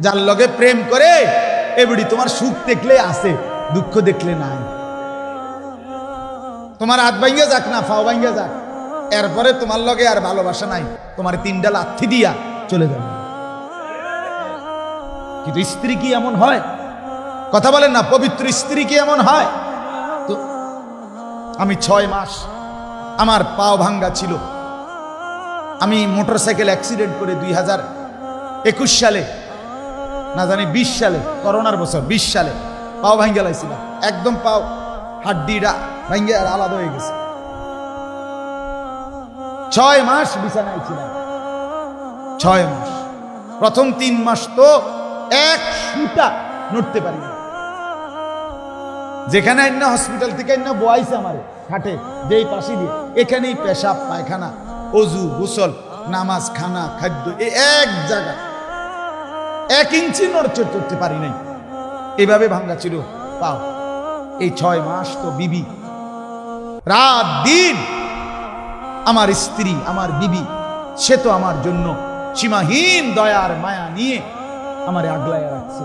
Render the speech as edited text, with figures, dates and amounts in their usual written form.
যার লগে প্রেম করে এবারে তোমার সুখ দেখলে আছে, দুঃখ দেখলে নাই। তোমার হাত ভাঙ্গে যাক না ফাও ভাঙ্গে যাক, এরপরে তোমার লগে আর ভালোবাসা নাই, তোমার তিনটা লাথি দিয়া চলে যাবে। কিন্তু স্ত্রী কি এমন হয়? কথা বলেন না, পবিত্র স্ত্রী কি এমন হয়? তো আমি 6 মাস আমার পাও ভাঙ্গা ছিল। আমি মোটরসাইকেল অ্যাক্সিডেন্ট করে 2021 সালে, না জানি 20 সালে, করোনার বছর 20 সালে পাও ভাঙ্গা লাইছিলাম। একদম পাও হাড্ডিটা ভাঙ্গে আর আলাদা হয়ে গেছে। 6 মাস বিছানায় ছিলাম। 6 মাস। প্রথম 3 মাস তো এক সুতা নড়তে পারি না। যেখানে আইনা হসপিটাল থেকে আইনা বয়াইছে আমারে খাটে, যেই পাশে দিয়ে, এখানেই পেশাব পায়খানা অজু গোসল নামাজ খানা খাদ্য এক জায়গা, 1 ইঞ্চি নড়চড় করতে পারি নাই। এভাবে ভাঙ্গা ছিল পাও। এই 6 মাস তো বিবি রাত দিন, আমার স্ত্রী আমার বিবি, সে তো আমার জন্য সীমাহীন দয়ার মায়া নিয়ে আমারে আগলায় রাখছে।